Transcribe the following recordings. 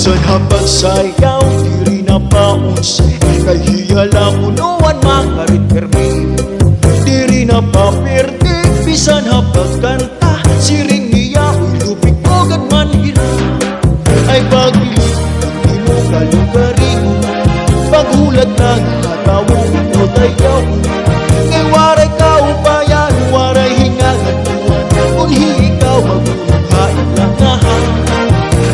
Bisan habang sayaw, diri na paunsay, kay hiya lang unuan makarit permi. Diri na papirti, bisan habang kanta, siring niya ulupik mo man hira. Ay pag-ilig, hindi mo kalugarin, paghulat na nakatawang ito tayaw. Kay waray ka upayan, waray hingagan tuwan, unhi ikaw magulunghain lang nahan.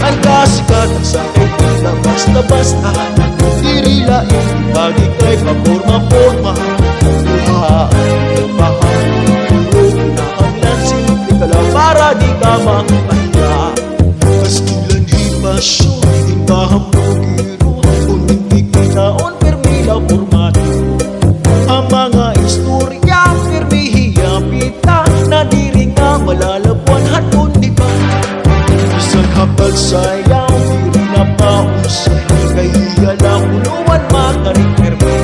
Ang kasikatan sa kay tila basta-basta, diri laing pagi kay paporma-porma. Buhaan, bahang, turog na ang simple ka lang para di ka makapahiya. Kastilan hipasyon, hintaham mo giro, unintik kinaon permila formato. Ang mga istorya permihiya pita, na diri nga malalabuan hatun di ba. Bisan habag sayaw, diri na pausay, kay hiya lang uluan makaring permi.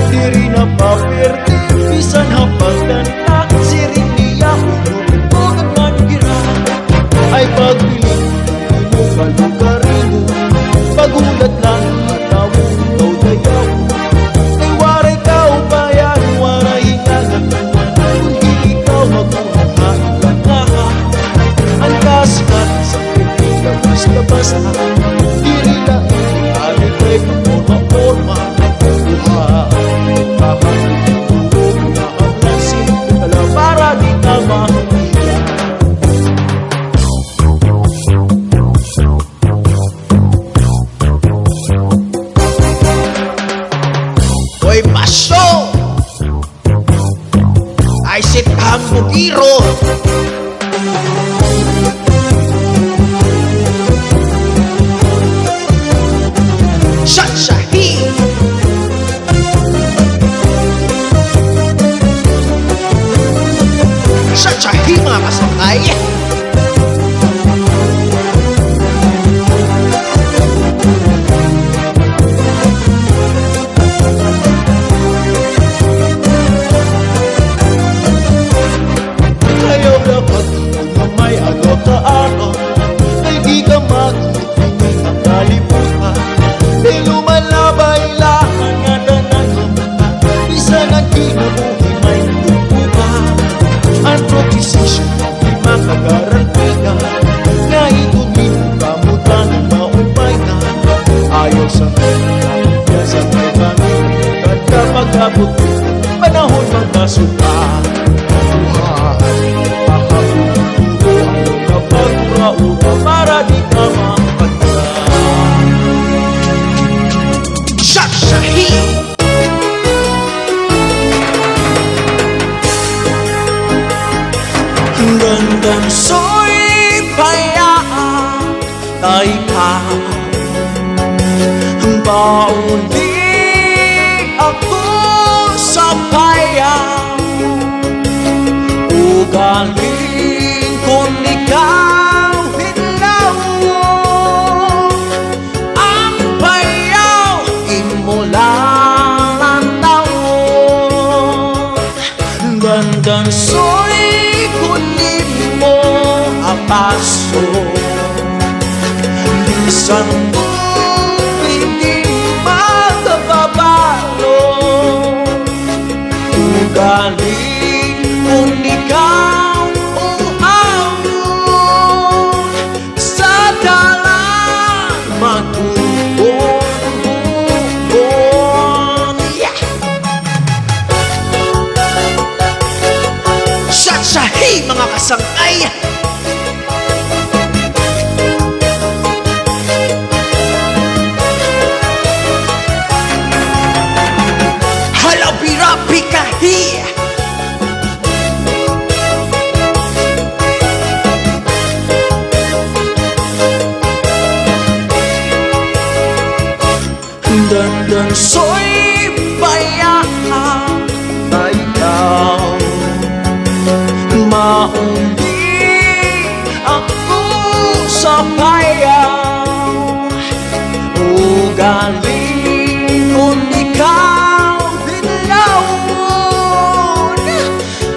Diri na paperte, bisan habag kanta, siring niya ulupin mo man gira. Ay pagpiling, hindi mo kalugarin, pagulat lang atawin ikaw dayaw. Kay waray ka upayan, waray hingagan tuwan, kundi ikaw magulunghain lang naha. Ang kasikatan sa pipila basta-basta, diri lang ibali kay paporma-porma. Buhaan, bahang, turog na ang simple ka lang para di ka mahiya. Hoy paso! Ay sit hambugiro! Shakshahi! Shakshahi mga kasangay! Ayaw na pag-ibig na may agaw ka ako, ay di ka mag-ibig ang kalibutan. Di lumalabay lakan nga tanan lumutang, bisan ang kinabuhi may natutupan. Ang proposition di makagaranti ka, na ituloy mo kamutan ang maumpay na. Ayaw sa kanya sa may pangin, at kapag abot mo, panahon magkasuka. Para di ka makapagka. Shakshahi! Gandang so'y payaan, tay ka. Bauli ako sa payaan, ugaling kung ikaw hinawon. Ang payaw imulang ang taon. Gandang so'y kunin mo ang paso, bisan mo hindi magkababalo. Ugaling kung ikaw uawon, sa dalan magubon. Yeah! Shakshahi mga kasangay! Halabira pikahi! Dandan so'y payaan, na ikaw mauli ako sa payaw. Ugaling kung ikaw hinawon,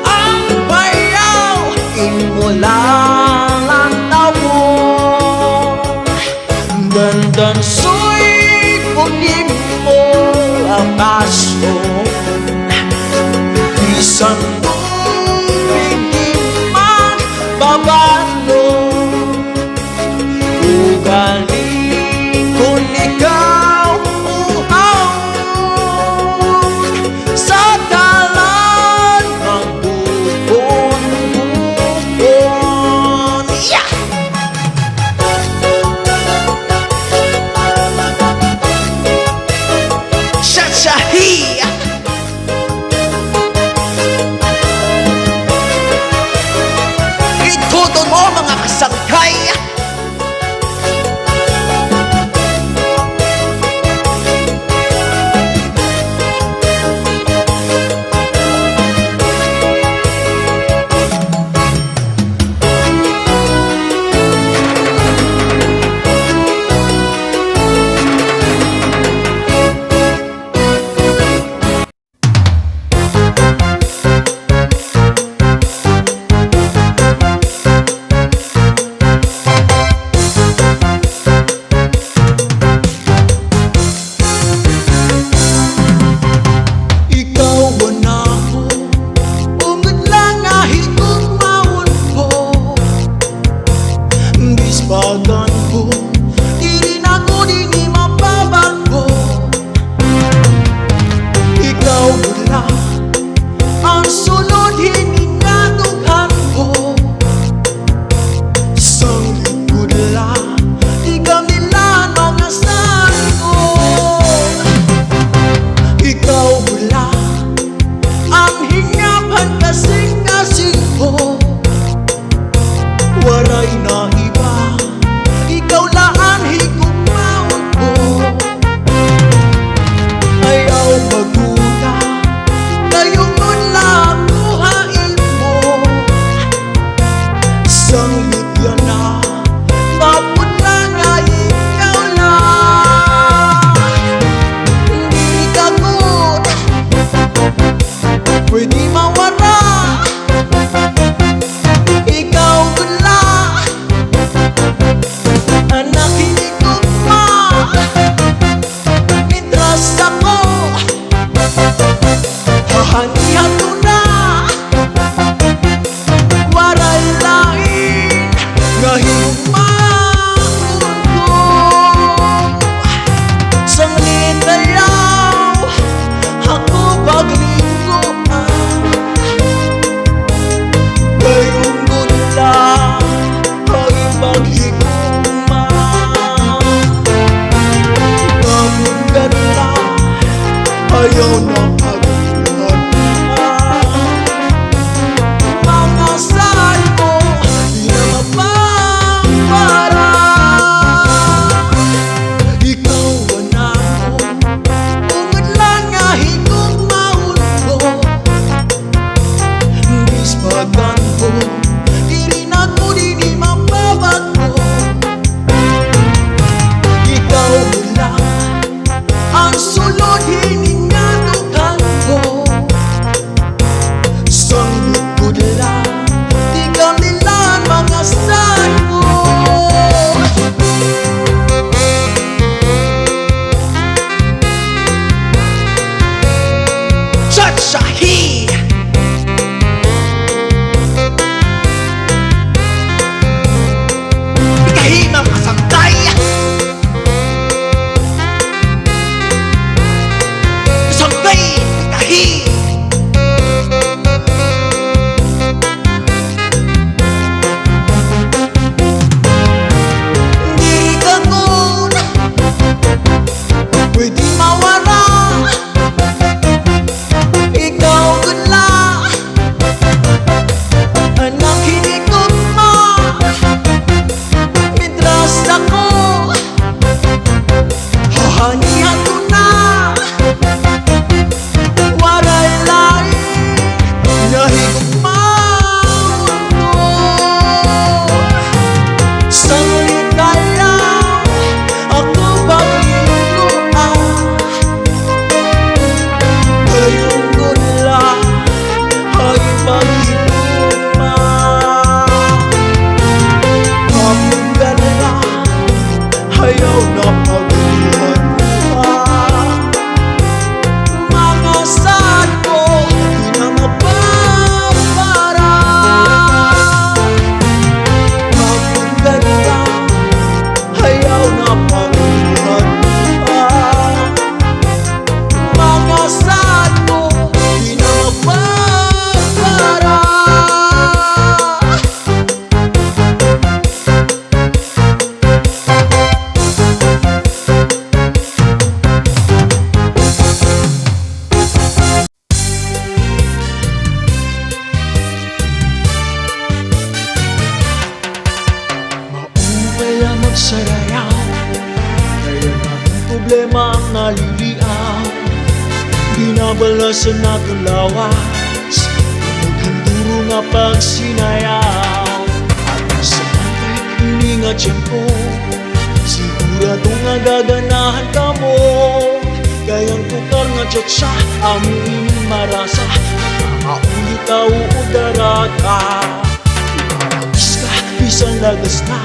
ang payaw imulang ang tawon. Dandan Bisbagan ko, di rin ako di mababago. Ikaw wala, ang sunod hiningatughan ko. Sang likod lang, di kami lang mga saan ko. Ikaw wala, ang hingapan kasing-kasing ko. Waray na iba, ikaw laan higugmaon ko. Ayaw maguna, kayong nula kuhain mo. Sang ligyan na, tapos lang ay ikaw lang. Hindi ka good, pwede mawara. Ikaw gula, anak hinigugma. Mitras ako, hahanihan ko na. Waray lain, nga higugmaon ko. Sang litayaw, ako paglingkuan. Kayong gula ay paghigugma. Namun ganda, ayaw na pagluhan. Mga saan mo, di na mapapara. Ikaw anak ko, ungod lang nga higugmaon ko. Bisbagan ko, di rin ako di mababago. Ikaw lang, ang sulod hiningatughan ko. Sang likod lang, di kami lang mga saan ko. Sasahi! Bitahi mga kasangkay! Kasangkay! Bitahi! Di ka good, pwede mawara. Ikaw gula, anak hinigugma. Mitras ako, hahanihan ko na. Waray lain, nga higugmaon ko. Sang litayaw, ako paglingkuan. Kayong gula ay paghigugma. Kapag ganda, ayaw na pagluhan. Mga saan ko, di na mapapara. Kapag ganda, ayaw na pagluhan. Mga saan ko, di na mapapara. Maumay lang magsarayaw, kaya natin problema ang naliliaw. Binabalasan natin lawas, maghanduro nga pagsinayaw. At sa pantay, hininga tiyempo, siguradong nga gaganahan ka mo. Gayang tukar nga tiyotsa, amin marasa, nakaulit tao o darata. Iparagis ka, bisan lagas na,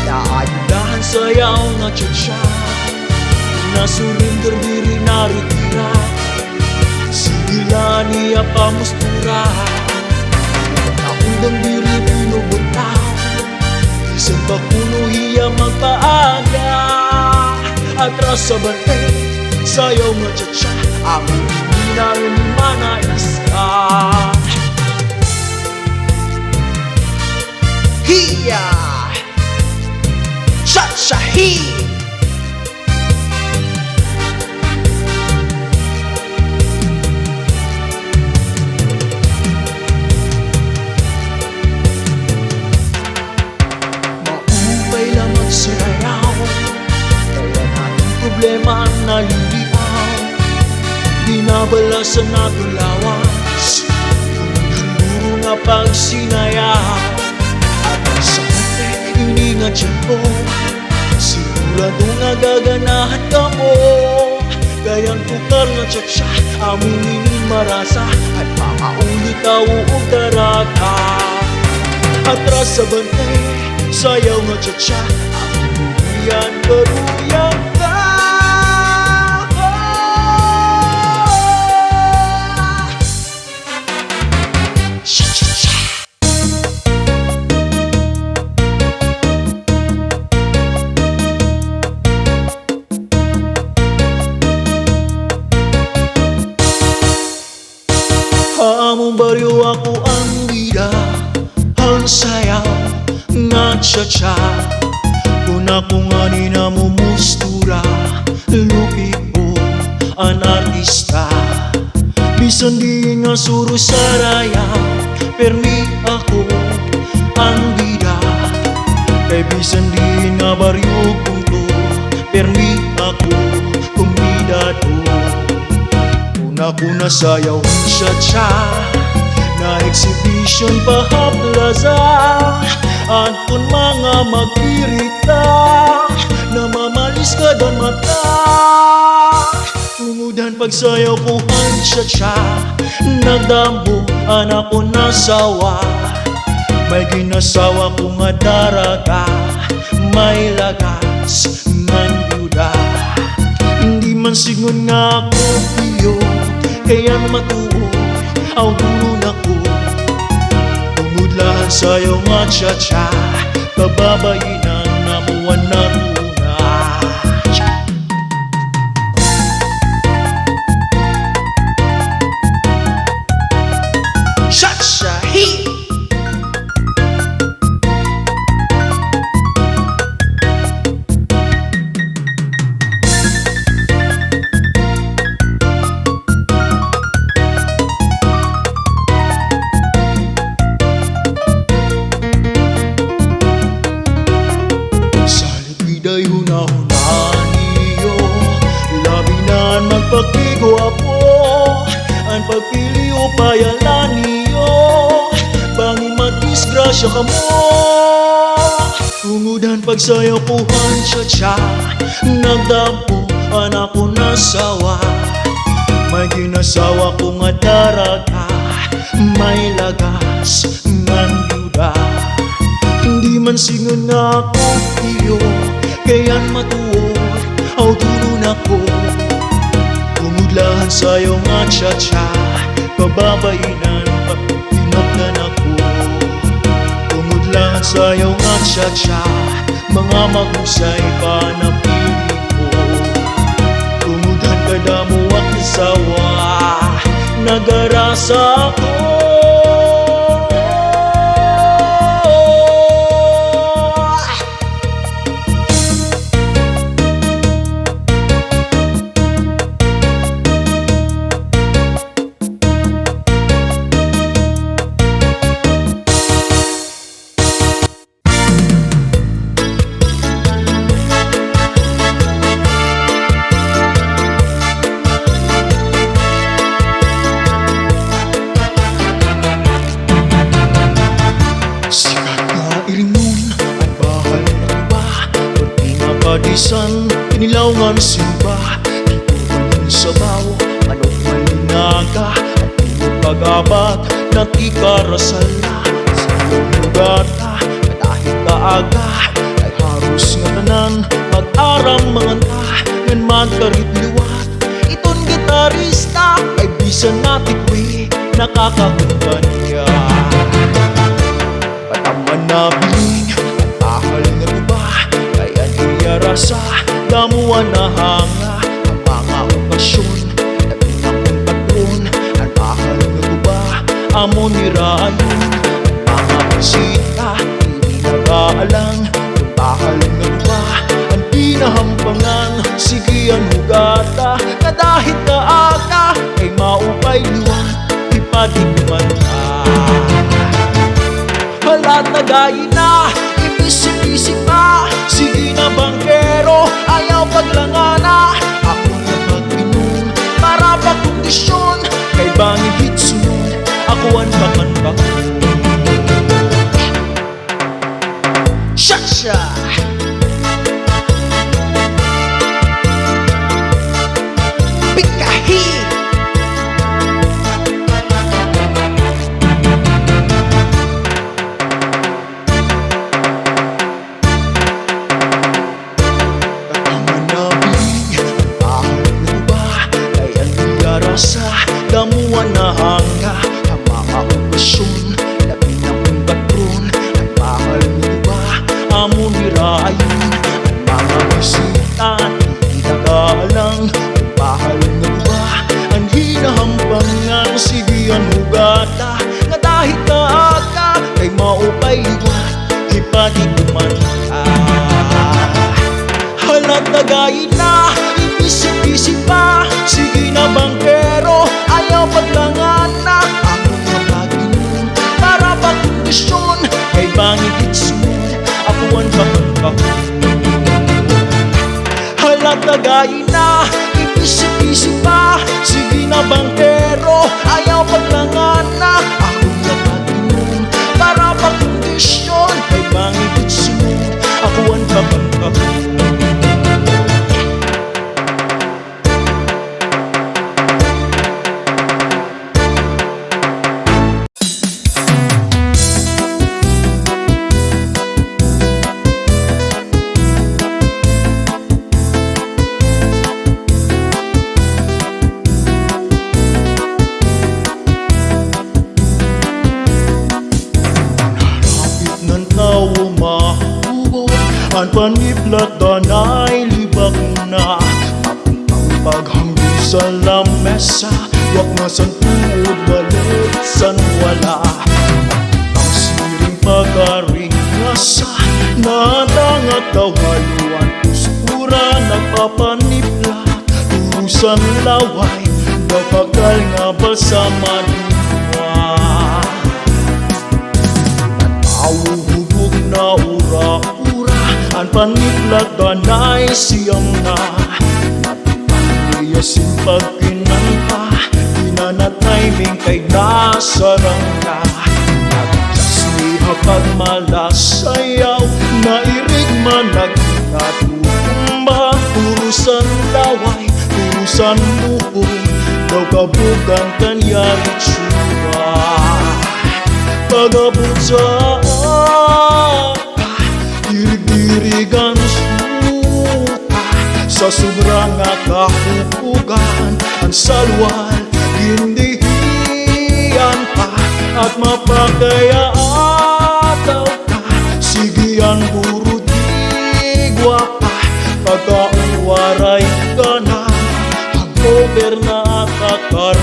naayudahan sayaw nga tiyotsa. Nasurinder diri naritira, sigila niya pamustura. Naundang diri pinubuntaw, bisan pa kuno hiya magpaaga. Atras sa bantay, sayaw nga tsa-tsa, ang hindi na manais ka. Hiya! Cha-cha-hi! Maupay lang ang sarayaw, kaya natin problema naliliaw. Binabalasan natin lawas, hanggang nga pagsinayaw. At ang sakit, hindi nga tiyan ko, sigurado nga gaganahan ka mo. Kayang tukar nga tsa-tsa, aming marasa, at makaulit tawag darata. Atras sa bantay, sayaw nga tsa-tsa, aming biyan karuyang ka. Cha-cha-cha! Among baryo ako ang bida, ang sayaw nga tsa-tsa. Kung ako nga ni na mumustura, lupi ko ang artista. Bisan di nga suro sa rayaw, permi ako ang bida. Kay bisan di nga baryo kong to, permi ako kumidado. Una sayaw tsa-tsa, na exhibition pahaplaza. At kung mga magkirita, na mamalis kada mata. Tumudan pagsayaw ko ang tsa-tsa, nagdambo anak ko nasawa. May ginasawa ko nga daraga, may lagas man yuda. Hindi man sigon nga ako iyo, kaya matuo, aw dulo na ko. Tumudlahan sa'yo nga tsa-tsa, kababayinan na muwan na tuna. Cha-cha-hi! Day hunahuna niyo, labinan magpakigwapo, ang pagpili upayalan niyo, bangi madisgrasya ka mo. Tungudan pagsayaw puhan tsa-tsa, nagdampo anak ko nasawa. May ginasawa ko nga daraga, may lagas ngan yuda. Hindi man singon na ako iyo, kaya't matuod, aw tulo na ko. Tumudlahan sa'yo nga tsa-tsa, kababayinan pagpinagdan ako. Tumudlahan sa'yo nga tsa-tsa, mga mahusay pa na pili ko. Tumudhan kada mo at nasawa, nagarasa ako. Padisan, inilawngan simba, dito man sabaw, anong malinaga, at imo pag-abat, nakikarasala, sa iyong lugar na, dahil kaaga, ay haros nga tanan, mag-aram mga ta, ngan magkarit-liwat, iton gitarista, ay bisan natikwi, nakakakumpa niya. Pataman na biling, at ahal maupay liwat, ipadigman ka. Halat na gayi na, ibisip-isip pa. Sige na bangkero, ayaw paglangana. Ako na mag-inom, para pa kondisyon. Kay bangin hitsunod, ako ang bakanta. Cha-cha. Pikahi. Damuan na hangga ang mga okasyon, labi ng patron. Ang mahal mo ba, amo nirayon. Ang mga bisita at hinagalang. Ang mahal mo ba, ang hinahampangan. Sige ang hugata, nga dahil ka kay maupay liwat, ipadigman ka. Halat na gayin na, ibisip-isip pa. Sige na bangkero, ayaw paglangan na. Ako na mag-inom, para pa kondisyon. Kay bangin hitsunod, ako ang bakangkahon. Halat na gayin na, ibisip-isip pa. Sige na bangkero, ayaw paglangan na. Ako na mag-inom, para pa kondisyon. Kay bangin hitsunod, ako ang bakangkahon. Ang paniplat danay libak na. Ang paghanggang sa lamesa, wak na san tuod balik san wala. Ang siring pagaring nasa, nadangat daw haluan. Usura nagpapaniplat, urusan laway, napakal nga balsama diwa. Awuhubog na ura-ura, ang paniplat danay siyam na. Napipaniyasin pagkinanta, dinanatay ming kay nasarang ka. Nagkasliha pag malasayaw, nairig man nagkinatumba. Turusan laway, turusan buhol, daw kabugan kanya itsura. Pagabot sa dirig-dirigan suka, sa sobrang kahukugan. Ang salwal, gindihian pa, at mapagkayaataw ka. Sige ang burutigwa pa, pagkaunwaray ka na. Ang over na kakarpa.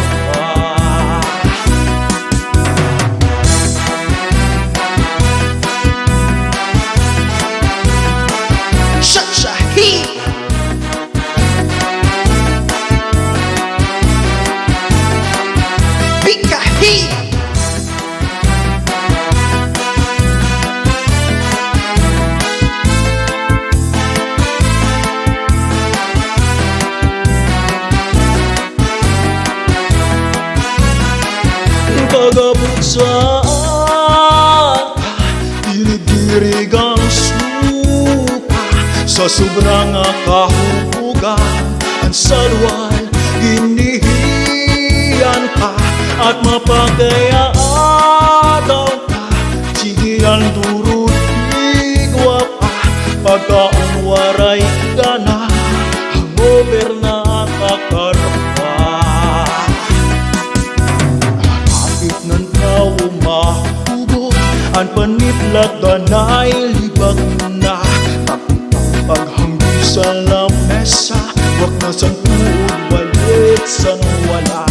Pagabot sa dirig-dirigang suka, sa sobrang kahukugan. Ang salwal, ginihiyan ka, at mapagkayaataw ka. Sige ang durutigwa pa, pagkaunwaray ka na. Hangover na kakarpa. Ang paniplat danay libag na. Paghanggang sa lamesa, wak na sang tuod balit sang wala.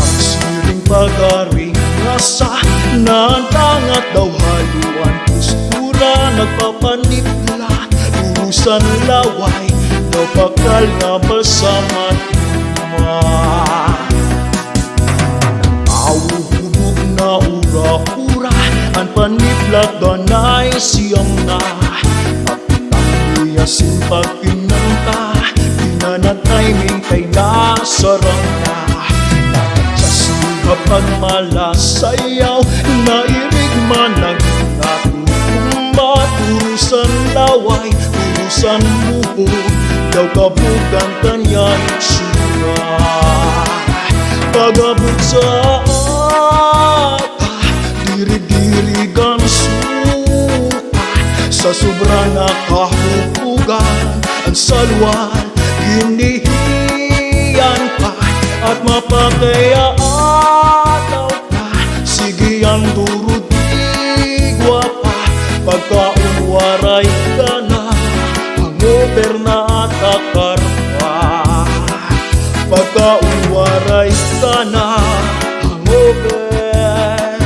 Ang siring pagaring rasa, naantangat daw haluan. Postura nagpapaniplat, urusan laway, daw pakal nga balsama tuma. Laganay siyam na Pagkitahiyasin pagkinanta Dinanatay min kay nasarang na Nakatsasi kapag malasayaw Nairig man ang natumba Turusan laway, turusan buhok Daw kabugan kanya iksura Pagabot sa ata Diri-dirigan suka Sa sobra nakahupugan Ang salwal ginihiyan pa At mapakayataw ka Sige ang durudigwa pa Pagkaunwaray ka na Hangover na takar pa Pagkaunwaray ka na Hangover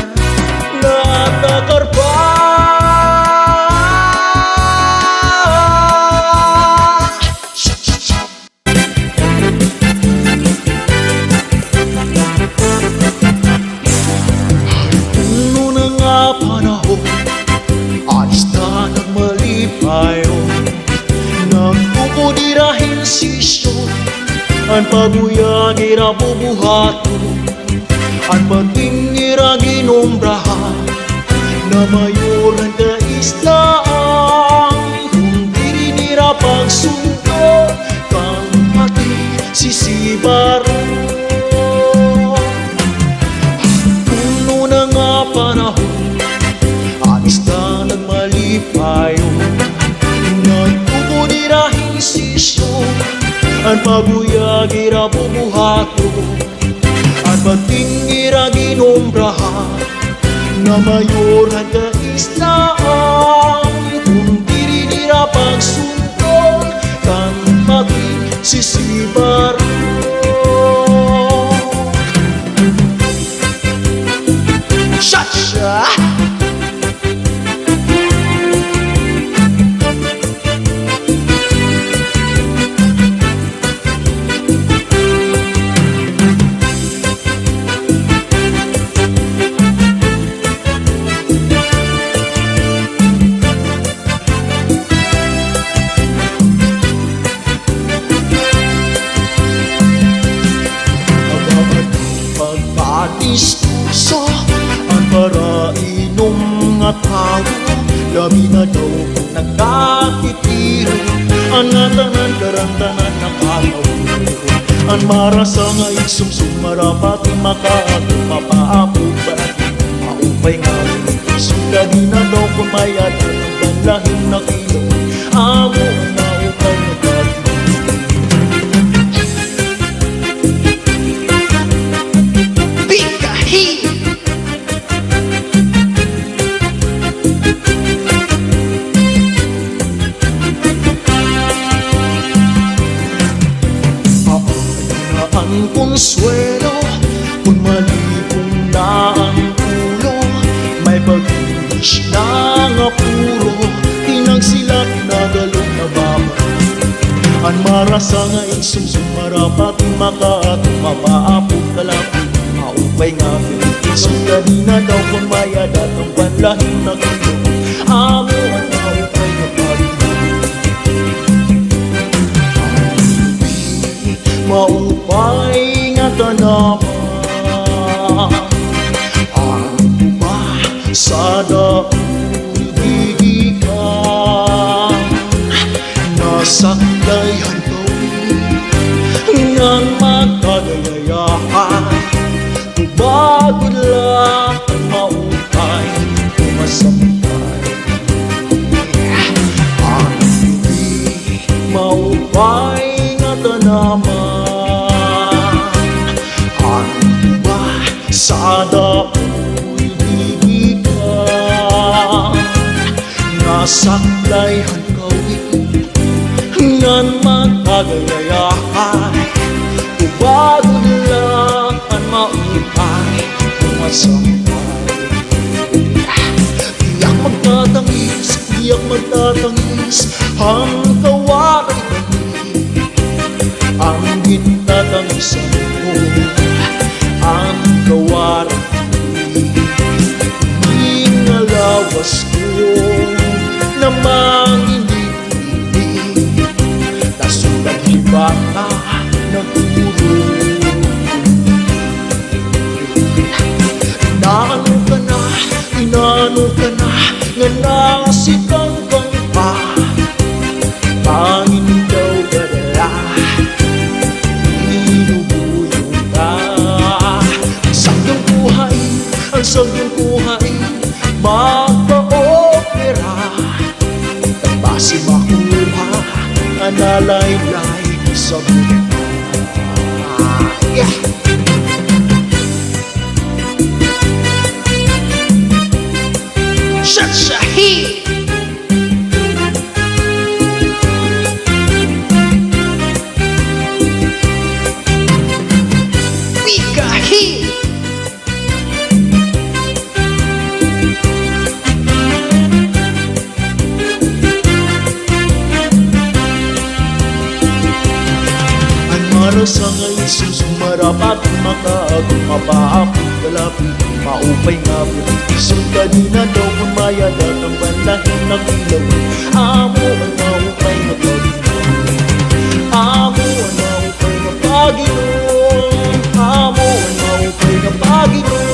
na takar pa Puno na nga panahon Alis na nagmalipayo Nagpupudirahin sisyon Ang paguyag irabubuhato Ang bating iraginombrahan Na mayoran ka islaan Kung di nira pagsundo Kang pati sisibaro Puno na nga panahon Alis na nagmalipayo Nagpupudirahin sisyon Ang paguyag irabubuhato Ang bating iraginombrahan Na mayoran ka islaan Kung di nira pagsundo Kang pati sisibaro Cha-cha! Pagkatistusa ang parainom nga tao Labi na daw kung nagkakitiro Ang ngatanan karantanan nakataw Ang marasa nga iksumsum marapati makaato Mapaapo ba maupay nga Suga di na daw kung mayad Ang panlahing na kilo Amo ang maupay na dati Ang konsuelo kung malibong na ang ulo May pag-inis na nga puro Tinagsilat na galong na baba Ang marasa nga iksumsum marapat Makaatong mapaapog kalapit Maupay nga Pilipiso ka di na daw kung mayad At ang panlahing na kilo Amo ang maupay na pagod Maupay nga tanaman Ang ba sa daoy gigikan Nasakdayan kawin Ngang magkagayayahan Bagod lang ang maupay Kumasampay Ang hindi maupay nga tanaman Sa daoy gigikan Nasaklayhan kawin Ngan magkagayayahan Ubagod lang ang maupay Kumasampay Diyak magtatangis Ang kawaray bangin Ang ginatangisan ko Ang kawaran Ingalawas namang iniibig, nasulat libaka nagturo. Inaano ka na, nga nasigang pa, pangin daw kadala, inubuyong ka. Ang sagyong buhay, magpa-opera, tabasi makuha, analaylay sa buhay. Yeah! Shahi! Wikahi! Para sa ngayon susumarapat makaagong mapaapit kalapit maupay nga butisong kanina daw kung mayadat ang banlahin ng ilaw. Amo ang maupay na Panginoon, amo ang maupay na Panginoon, amo ang maupay na Panginoon.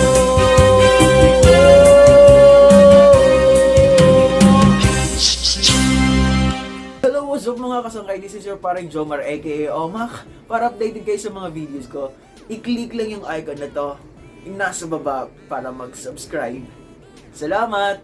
Hello, what's up mga kasangkay? This is your parang Jomar aka Omak. Para updated kayo sa mga videos ko, i-click lang yung icon na to, yung nasa baba para mag-subscribe. Salamat!